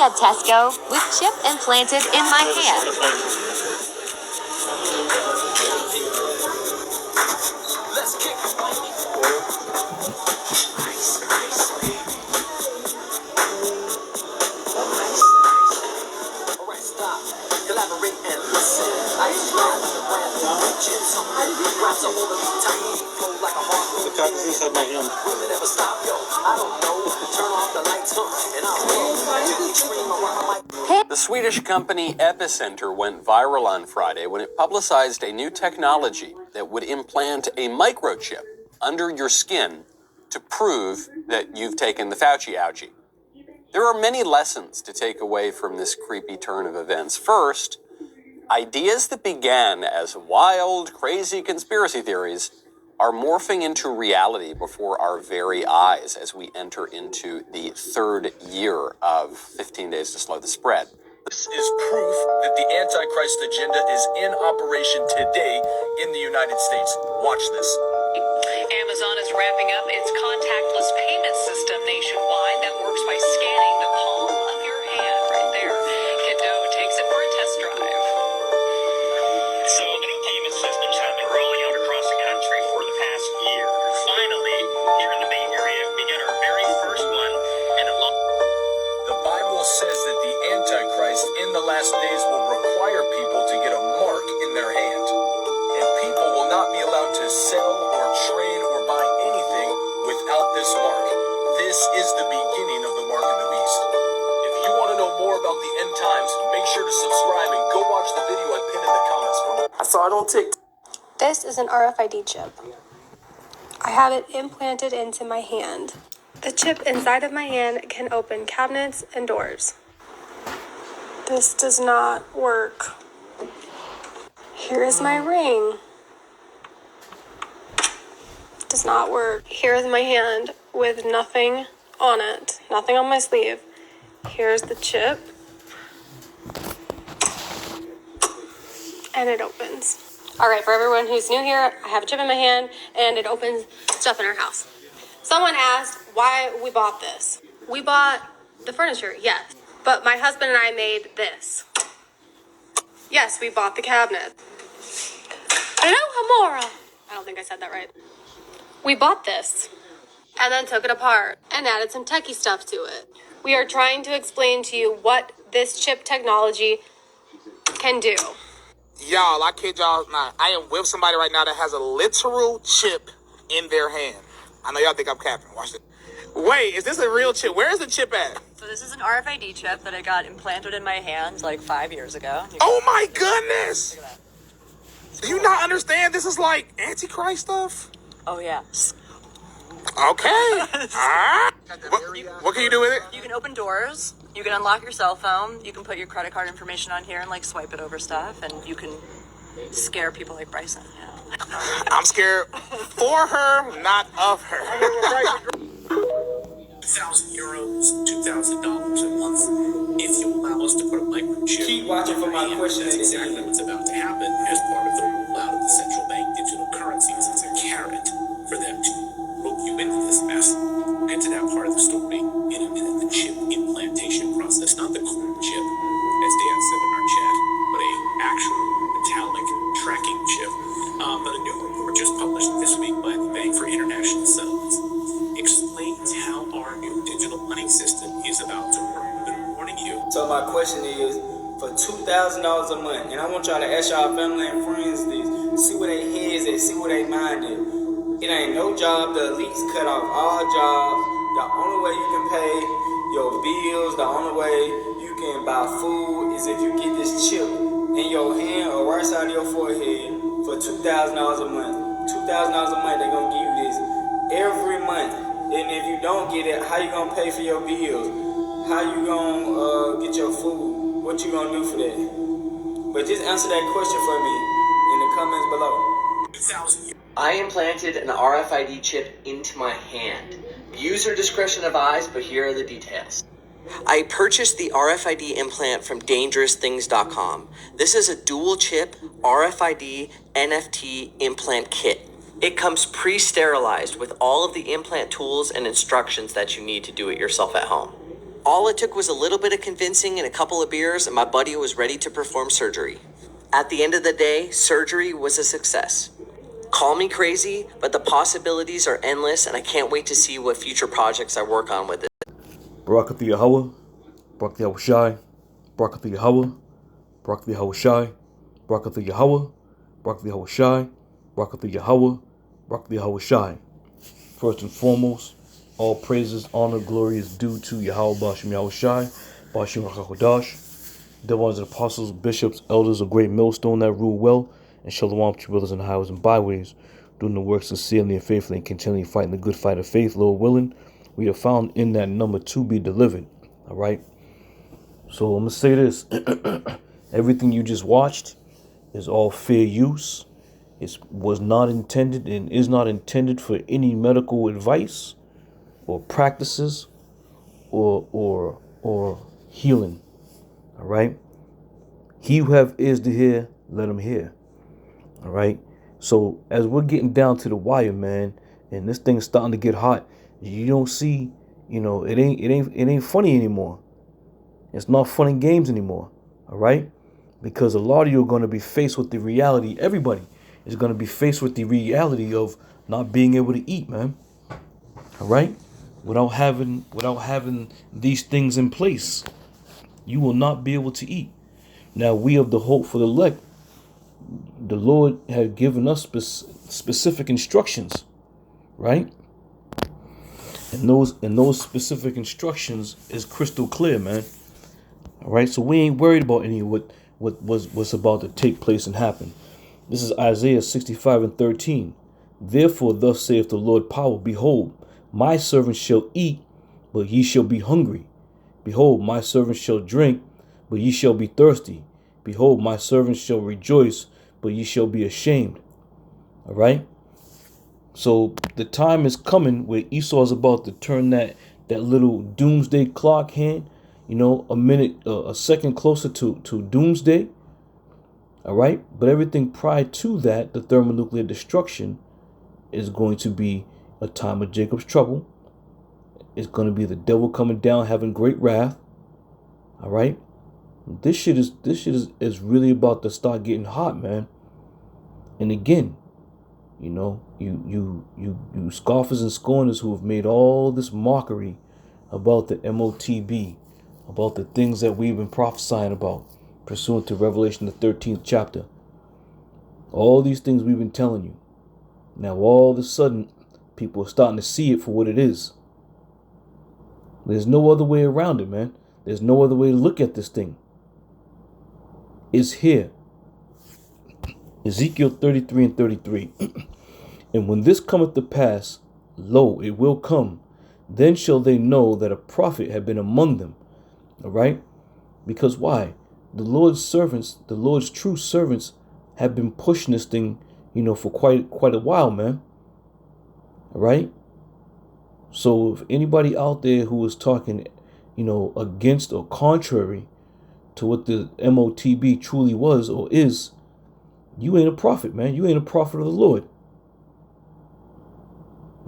shopping at Tesco with chip implanted in my hand. The Swedish company Epicenter went viral on Friday when it publicized a new technology that would implant a microchip under your skin to prove that you've taken the Fauci ouchie. There are many lessons to take away from this creepy turn of events. First, ideas that began as wild, crazy conspiracy theories are morphing into reality before our very eyes as we enter into the third year of 15 days to slow the spread. This is proof that the Antichrist agenda is in operation today in the United States. Watch this. Amazon is wrapping up its contactless payment system nationwide that works by scanning the palm of your hand right there. Kendo takes it for a test drive. So the new payment systems have been rolling out across the country for the past year. Finally, here in the Bay Area, we get our very first one, and the Bible says that the Antichrist in the last days will require people to get a mark in their hand. And people will not be allowed to sell or trade or buy anything without this mark. This is the beginning of the mark of the beast. If you want to know more about the end times, make sure to subscribe and go watch the video I pinned in the comments for more. I saw it on TikTok. This is an RFID chip. I have it implanted into my hand. The chip inside of my hand can open cabinets and doors. This does not work. Here is my ring. Does not work. Here is my hand with nothing on it, nothing on my sleeve. Here's the chip. And it opens. All right, for everyone who's new here, I have a chip in my hand and it opens stuff in our house. Someone asked why we bought this. We bought the furniture, yes. But my husband and I made this. Yes, we bought the cabinet. Hello, Hamora. I don't think I said that right. We bought this and then took it apart and added some techie stuff to it. We are trying to explain to you what this chip technology can do. Y'all, I kid y'all not. I am with somebody right now that has a literal chip in their hand. I know y'all think I'm capping. Watch it. Wait, is this a real chip? Where is the chip at? So this is an RFID chip that I got implanted in my hand like 5 years ago. Oh my goodness! Do you not understand? This is like Antichrist stuff. Oh yeah. Okay. Alright. What can you do with it? You can open doors. You can unlock your cell phone. You can put your credit card information on here and like swipe it over stuff, and you can scare people like Bryson. You know? I'm scared for her, not of her. €1,000, $2,000 a month. If you allow us to put a microchip. Keep watching for my question. That's exactly what's about to happen as part of the rollout of the central bank digital currencies. It's a carrot for them to rope you into this mess. We'll get to that part of the story in a minute. The chip implantation process, not the cool chip, as Dan said in our chat, but a actual metallic tracking chip. But a new report just published this week by the Bank for International Settlements explains how our new digital money system is about to work. We've been warning you. So my question is, for $2,000 a month, and I want y'all to ask y'all family and friends this, see where they heads at, see where they mind at. It ain't no job, the elites cut off all jobs. The only way you can pay your bills, the only way you can buy food is if you get this chip in your hand or right side of your forehead for $2,000 a month. $2,000 a month, they're gonna give you this every month. And if you don't get it, how you gonna pay for your bills? How you gonna get your food? What you gonna do for that? But just answer that question for me in the comments below. I implanted an RFID chip into my hand. User discretion advised, but here are the details. I purchased the RFID implant from DangerousThings.com. This is a dual chip RFID NFT implant kit. It comes pre-sterilized with all of the implant tools and instructions that you need to do it yourself at home. All it took was a little bit of convincing and a couple of beers, and my buddy was ready to perform surgery. At the end of the day, surgery was a success. Call me crazy, but the possibilities are endless, and I can't wait to see what future projects I work on with it. Barakathu Yahweh, Barakathu Yahweh Shai, Barakathu Yahweh, Barakathu Yahweh Shai, Barakathu Yahweh, Barakathu Yahweh Shai, Barakathu Yahweh, Barakathu Yahweh Shai. First and foremost, all praises, honor, glory is due to Yahweh Bashim Yahweh Shai, Bashim Rachakodash, the ones and apostles, bishops, elders, a great millstone that rule well, and shalom to your brothers in the highways and byways, doing the work sincerely and faithfully and continually fighting the good fight of faith, Lord willing. We are found in that number to be delivered. All right. So I'm going to say this. Everything you just watched is all fair use. It was not intended and is not intended for any medical advice or practices or healing. All right. He who have ears to hear, let him hear. All right. So as we're getting down to the wire, man, and this thing is starting to get hot, you don't see, it ain't funny anymore. It's not fun and games anymore. All right. Because a lot of you are going to be faced with the reality. Everybody is going to be faced with the reality of not being able to eat, man. All right. Without having these things in place, you will not be able to eat. Now, we of the hope for the elect, the Lord had given us specific instructions, right? And those specific instructions is crystal clear, man. All right, so we ain't worried about any of what's about to take place and happen. This is Isaiah 65:13. Therefore, thus saith the Lord power, behold, my servants shall eat, but ye shall be hungry. Behold, my servants shall drink, but ye shall be thirsty. Behold, my servants shall rejoice, but ye shall be ashamed. All right. So the time is coming where Esau is about to turn that little doomsday clock hand, a second closer to doomsday. All right. But everything prior to that, the thermonuclear destruction, is going to be a time of Jacob's trouble. It's going to be the devil coming down, having great wrath. All right. This shit is really about to start getting hot, man. And again, you scoffers and scorners who have made all this mockery about the MOTB, about the things that we've been prophesying about, pursuant to Revelation, the 13th chapter. All these things we've been telling you. Now, all of a sudden, people are starting to see it for what it is. There's no other way around it, man. There's no other way to look at this thing. It's here. Ezekiel 33:33. And when this cometh to pass, lo, it will come. Then shall they know that a prophet had been among them. All right? Because why? The Lord's servants, the Lord's true servants, have been pushing this thing, for quite a while, man. All right? So if anybody out there who is talking, against or contrary to what the MOTB truly was or is, you ain't a prophet, man. You ain't a prophet of the Lord.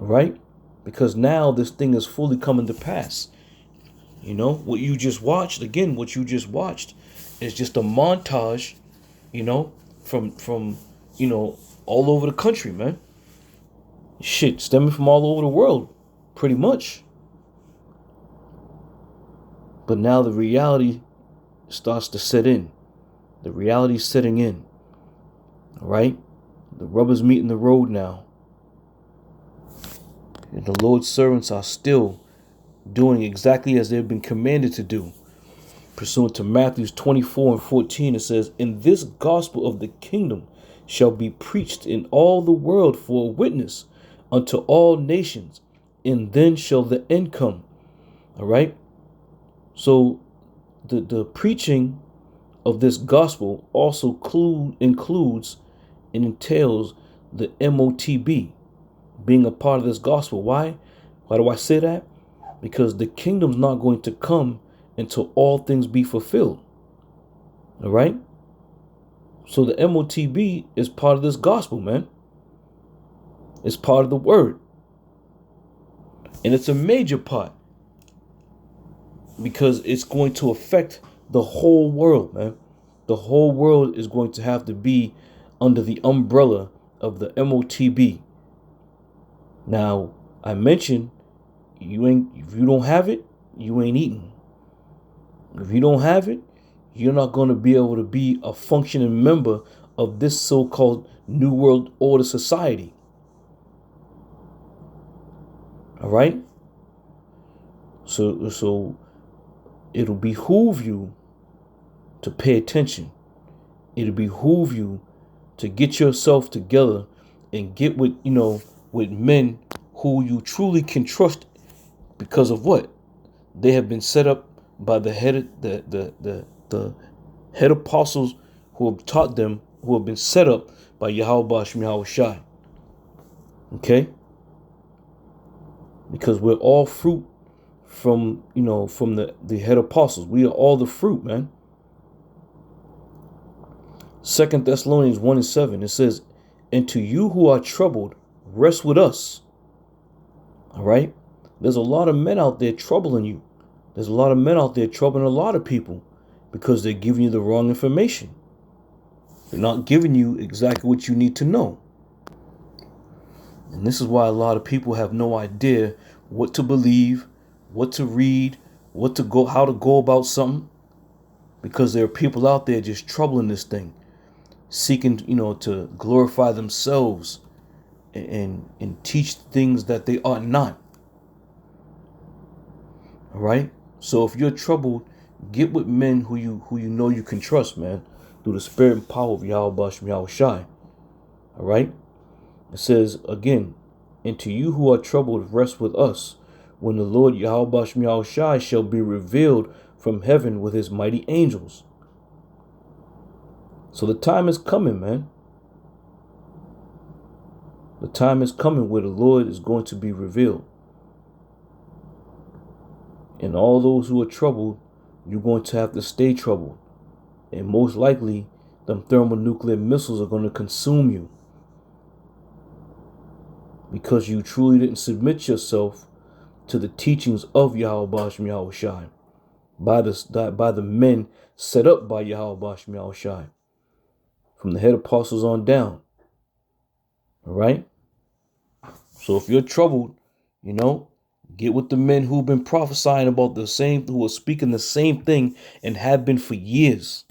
All right? Because now this thing is fully coming to pass. What you just watched is just a montage, from all over the country, man. Shit, stemming from all over the world, pretty much. But now the reality starts to set in. The reality's setting in. All right? The rubber's meeting the road now. And the Lord's servants are still doing exactly as they've been commanded to do. Pursuant to Matthew 24:14, it says, and this gospel of the kingdom shall be preached in all the world for a witness unto all nations, and then shall the end come. All right? So the preaching of this gospel also includes and entails the MOTB being a part of this gospel. Why? Why do I say that? Because the kingdom's not going to come until all things be fulfilled. All right? So the MOTB is part of this gospel, man. It's part of the word. And it's a major part. because it's going to affect the whole world, man. The whole world is going to have to be under the umbrella of the MOTB. Now, I mentioned if you don't have it, you ain't eating. If you don't have it, you're not going to be able to be a functioning member of this so-called New World Order society. All right? So it'll behoove you to pay attention. It'll behoove you to get yourself together and get with men who you truly can trust, because of what? They have been set up by the head apostles who have taught them, who have been set up by Yahweh Bashim Yahweh Shai. Okay? Because we're all fruit from the head apostles. We are all the fruit, man. 2 Thessalonians 1:7, it says, and to you who are troubled, rest with us. All right? There's a lot of men out there troubling you. There's a lot of men out there troubling a lot of people because they're giving you the wrong information. They're not giving you exactly what you need to know. And this is why a lot of people have no idea what to believe, what to read, how to go about something, because there are people out there just troubling this thing, seeking, to glorify themselves and teach things that they ought not. All right? So if you're troubled, get with men who you know you can trust, man, through the spirit and power of Yahweh Bashim Yahweh Shai. All right? It says again, and to you who are troubled, rest with us, when the Lord Yahweh Bashim Yahweh Shai shall be revealed from heaven with his mighty angels. So the time is coming, man. The time is coming where the Lord is going to be revealed. And all those who are troubled, you're going to have to stay troubled. And most likely, them thermonuclear missiles are going to consume you, because you truly didn't submit yourself to the teachings of Yahweh Bashim Yahweh Shai by the men set up by Yahweh Bashim Yahweh Shai, from the head apostles on down. All right? So if you're troubled, get with the men who've been prophesying about the same, who are speaking the same thing and have been for years.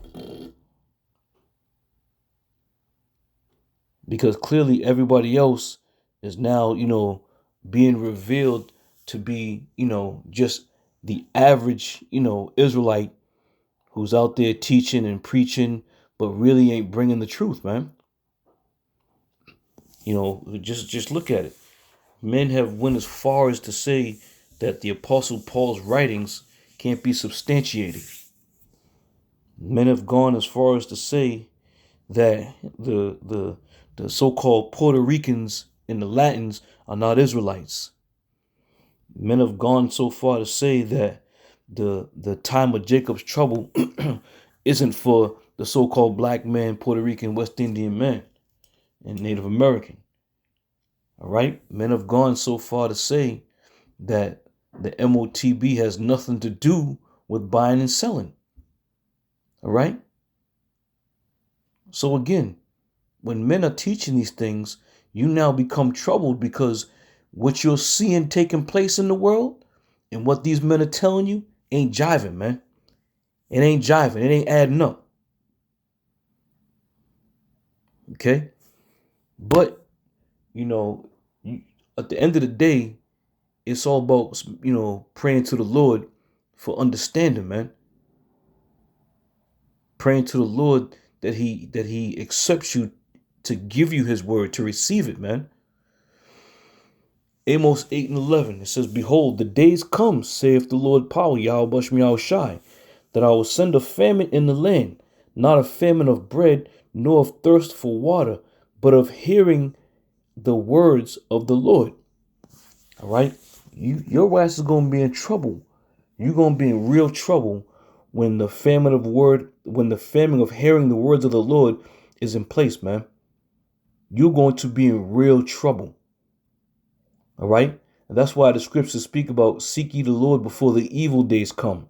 Because clearly everybody else is now, being revealed to be, just the average, Israelite who's out there teaching and preaching, but really ain't bringing the truth, man. Just look at it. Men have went as far as to say that the Apostle Paul's writings can't be substantiated. Men have gone as far as to say that the so-called Puerto Ricans and the Latins are not Israelites. Men have gone so far to say that the time of Jacob's trouble isn't for the so-called black man, Puerto Rican, West Indian man, and Native American. All right? Men have gone so far to say that the MOTB has nothing to do with buying and selling. All right? So again, when men are teaching these things, you now become troubled, because what you're seeing taking place in the world and what these men are telling you ain't jiving, man. It ain't jiving. It ain't adding up. Okay? But, at the end of the day, it's all about, praying to the Lord for understanding, man. Praying to the Lord that he accepts you, to give you his word, to receive it, man. Amos 8:11, it says, behold, the days come, saith the Lord power, Yahweh Bashim Yahweh Shai, that I will send a famine in the land, not a famine of bread, nor of thirst for water, but of hearing the words of the Lord. All right? Your ass is going to be in trouble. You're going to be in real trouble when the famine of hearing the words of the Lord is in place, man. You're going to be in real trouble. All right? And that's why the scriptures speak about seek ye the Lord before the evil days come.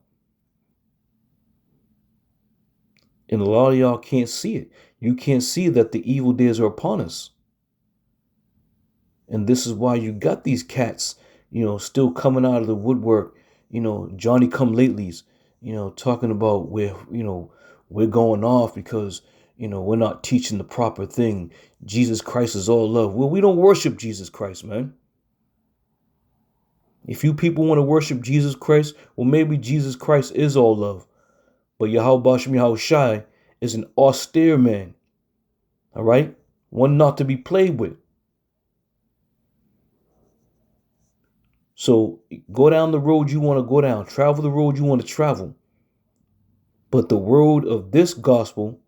And a lot of y'all can't see it. You can't see that the evil days are upon us. And this is why you got these cats, still coming out of the woodwork, Johnny come latelys, talking about we're going off because, we're not teaching the proper thing. Jesus Christ is all love. Well, we don't worship Jesus Christ, man. If you people want to worship Jesus Christ, well, maybe Jesus Christ is all love. But Yahweh Bashem Yahushai is an austere man. All right? One not to be played with. So go down the road you want to go down. Travel the road you want to travel. But the road of this gospel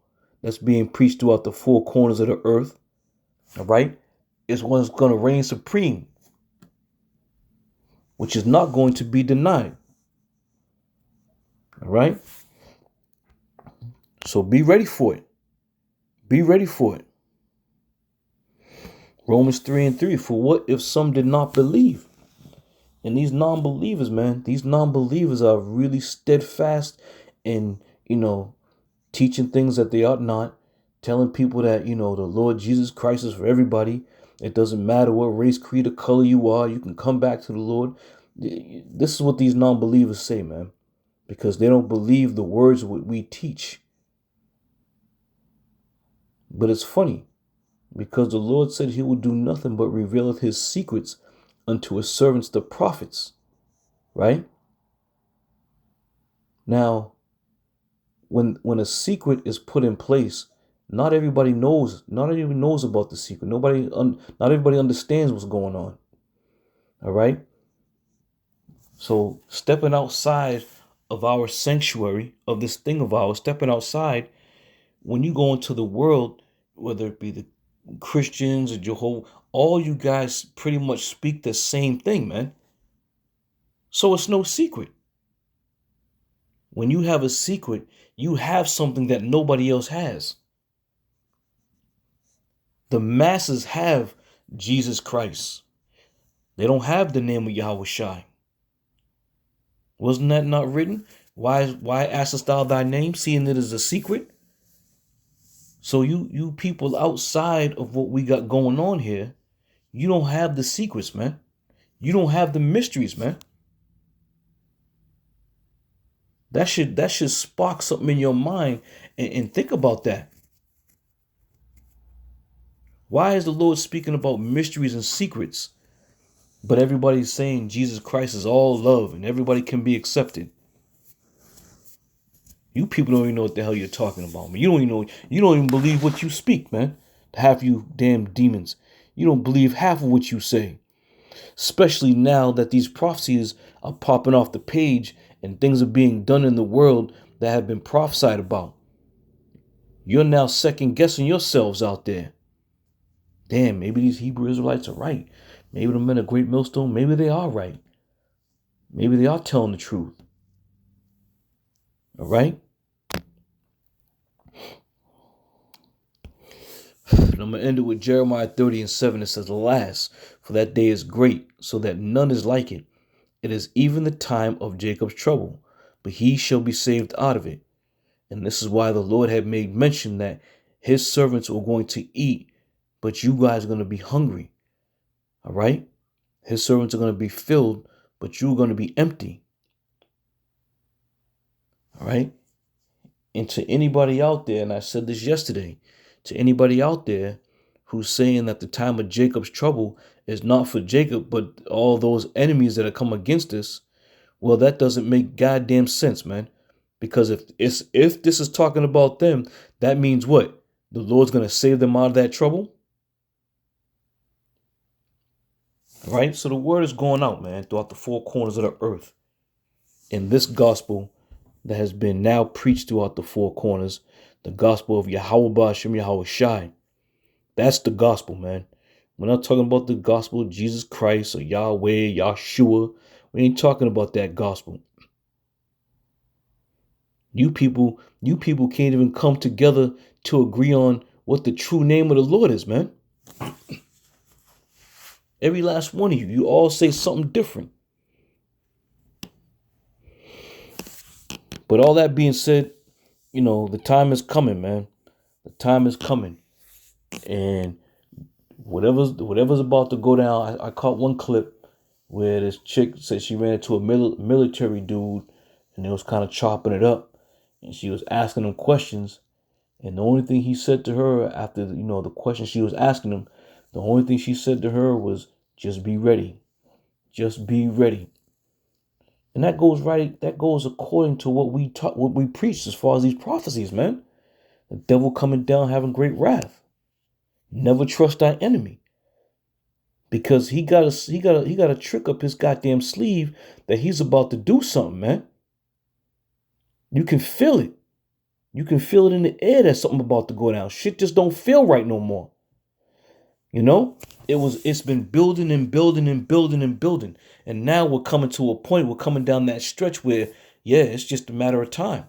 that's being preached throughout the four corners of the earth, all right, is what's going to reign supreme, which is not going to be denied. All right? So be ready for it. Be ready for it. Romans 3:3, for what if some did not believe? And these non-believers, man, these non-believers are really steadfast in, teaching things that they ought not, telling people that, the Lord Jesus Christ is for everybody. It doesn't matter what race, creed, or color you are. You can come back to the Lord. This is what these non-believers say, man, because they don't believe the words of what we teach. But it's funny, because the Lord said he would do nothing but revealeth his secrets unto his servants, the prophets, right? Now, when a secret is put in place, not everybody knows about the secret. Not everybody understands what's going on. All right? So stepping outside of our sanctuary, of this thing of ours, stepping outside, when you go into the world, whether it be the Christians or Jehovah, all you guys pretty much speak the same thing, man. So it's no secret. When you have a secret, you have something that nobody else has. The masses have Jesus Christ. They don't have the name of Yahweh Shai. Wasn't that not written? Why askest thou thy name, seeing it is a secret? So you people outside of what we got going on here, you don't have the secrets, man. You don't have the mysteries, man. That should spark something in your mind and think about that. Why is the Lord speaking about mysteries and secrets, but everybody's saying Jesus Christ is all love and everybody can be accepted? You people don't even know what the hell you're talking about, man. You don't even believe what you speak, man. Half you damn demons. You don't believe half of what you say. Especially now that these prophecies are popping off the page and things are being done in the world that have been prophesied about. You're now second guessing yourselves out there. Damn, maybe these Hebrew Israelites are right. Maybe the men of Great Millstone, maybe they are right. Maybe they are telling the truth. All right? And I'm going to end it with Jeremiah 30:7. It says, alas, for that day is great, so that none is like it. It is even the time of Jacob's trouble, but he shall be saved out of it. And this is why the Lord had made mention that his servants were going to eat, but you guys are going to be hungry. All right? His servants are going to be filled, but you're going to be empty. All right? And to anybody out there, and I said this yesterday, to anybody out there who's saying that the time of Jacob's trouble is not for Jacob, but all those enemies that have come against us, well, that doesn't make goddamn sense, man. Because if this is talking about them, that means what? The Lord's going to save them out of that trouble? All right? So the word is going out, man, throughout the four corners of the earth. And this gospel that has been now preached throughout the four corners, the gospel of Yahweh Bashem Yahweh Shai. That's the gospel, man. We're not talking about the gospel of Jesus Christ or Yahweh, Yahshua. We ain't talking about that gospel. You people can't even come together to agree on what the true name of the Lord is, man. Every last one of you all say something different. But all that being said, you know, the time is coming, man. The time is coming. And whatever's about to go down, I caught one clip where this chick said she ran into a military dude and they was kind of chopping it up. And she was asking him questions. And the only thing he said to her after, you know, the question she was asking him, the only thing she said to her was, just be ready. Just be ready. And that goes according to what we taught, what we preach as far as these prophecies, man. The devil coming down having great wrath. Never trust thy enemy. Because he got a trick up his goddamn sleeve that he's about to do something, man. You can feel it. You can feel it in the air that something about to go down. Shit just don't feel right no more. You know? It's been building and building and building and building. And now we're coming to a point, we're coming down that stretch where, yeah, it's just a matter of time.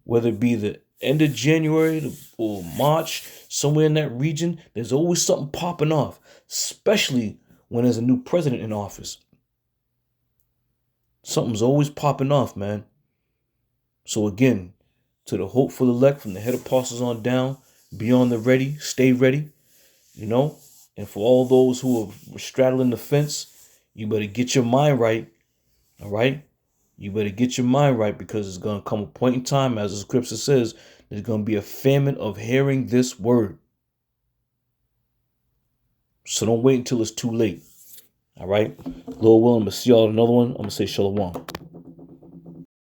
Whether it be the end of January or March, somewhere in that region, there's always something popping off, especially when there's a new president in office. Something's always popping off, man. So again, to the hopeful elect from the head apostles on down, be on the ready, stay ready, you know. And for all those who are straddling the fence, you better get your mind right, all right? You better get your mind right, because it's going to come a point in time, as the scripture says, there's going to be a famine of hearing this word. So don't wait until it's too late, all right? Lord willing, I'm going to see y'all at another one. I'm going to say shalom.